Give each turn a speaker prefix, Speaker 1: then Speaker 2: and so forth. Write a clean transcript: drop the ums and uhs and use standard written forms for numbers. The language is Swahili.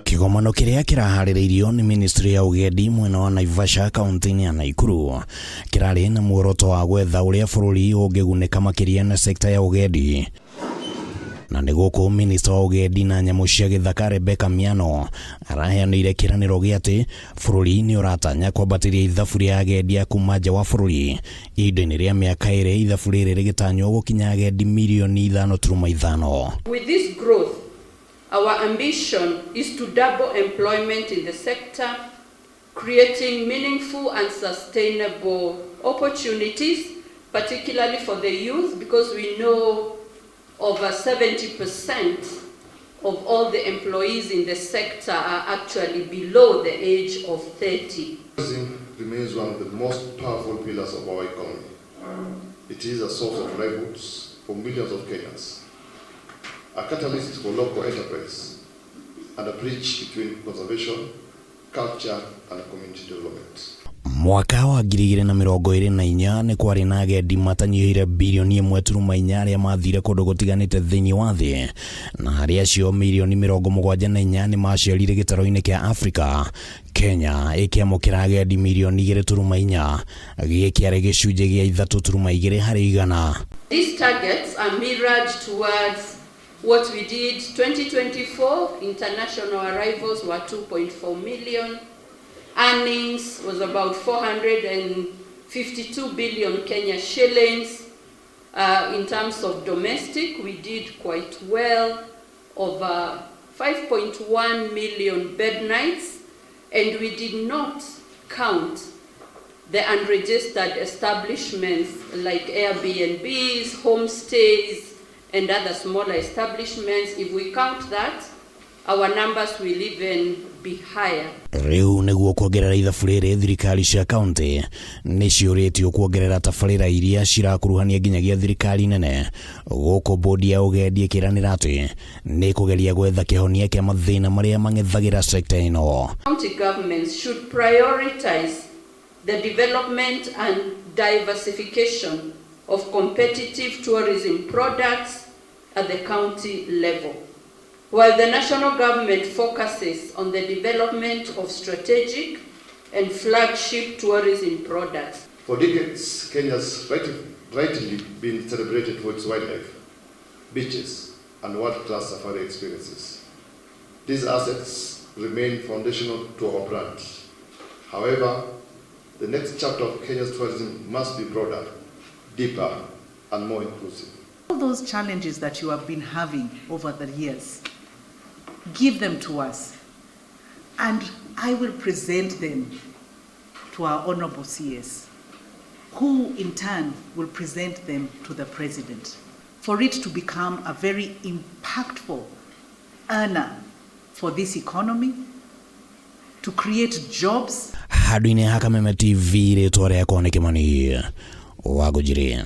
Speaker 1: Kigomano kiria kiraharĩrĩirio ni Ministry ya UGENDI mwena wa Naivasha kaunti-inĩ ya Nakuru kirarĩ na muoroto wa gwetha ũrĩa bũrũri ũngĩgunĩka makĩria na sekta ya UGENDI. Na nĩ gũkũ Minista wa UGENDI na nyamũ cia gĩthaka MIANO araheanĩire kĩranĩro gĩa atĩ bũrũri nĩ ũratanya kwambatĩria ithabu rĩa agendi kuma nja wa bũrũri ihinda-inĩ rĩa mĩaka ĩrĩ ithabu rĩrĩ rĩgĩtanywo gũkinya agendi mirioni 5.5.
Speaker 2: With this growth, our ambition is to double employment in the sector, creating meaningful and sustainable opportunities, particularly for the youth, because we know over 70% of all the employees in the sector are actually below the age of 30.
Speaker 3: Tourism remains one of the most powerful pillars of our economy. It is a source of livelihoods for millions of Kenyans, a catalyst for local enterprise, and a bridge between conservation, culture, and community development.
Speaker 1: Mwaka wa 2024 nĩ kwarĩ na agendi matanyihĩire bilioni 1.4 arĩa mathire kũndũ gũtiganĩte thĩinĩ wa thĩ, na harĩ acio milioni 74 nĩ maciarire gĩtaro-inĩ kĩa Africa. Kenya ĩkĩamũkĩra agendi milioni 2.4 gĩkĩarĩ gĩcunjĩ gĩa 3.2 harĩ 100.
Speaker 2: These targets are mirrored towards what we did 2024. International arrivals were 2.4 million. Earnings was about 452 billion Kenya shillings. In terms of domestic, we did quite well, over 5.1 million bed nights, and we did not count the unregistered establishments like Airbnbs, homestays, and other smaller establishments. If we count that, our numbers will even be higher.
Speaker 1: Rĩu nĩguo kuongerera ithabu rĩrĩ thirikari cia kaunti nĩ ciũrĩtio kuongerera tabarĩra iria cirakuruhania nginyagia thirikari nene. Gũkũ bodi ya UGENDI ĩkĩranĩra atĩ nĩ kũgeria gwetha kĩhonia kĩa mathĩna marĩa mang'ethagira sekta ĩno.
Speaker 2: County governments should prioritize the development and diversification of competitive tourism products at the county level, while the national government focuses on the development of strategic and flagship tourism products.
Speaker 3: For decades, Kenya's rightly been celebrated for its wildlife, beaches, and world-class safari experiences. These assets remain foundational to our brand. However, the next chapter of Kenya's tourism must be broader, deeper, and more inclusive.
Speaker 4: All those challenges that you have been having over the years, give them to us, and I will present them to our honorable CS, who in turn will present them to the president, for it to become a very impactful earner for this economy, to create jobs.
Speaker 1: Handũ-inĩ ha Kameme TV rĩtwa rĩakwa nĩ Kĩmani wa Gũnjĩrĩ.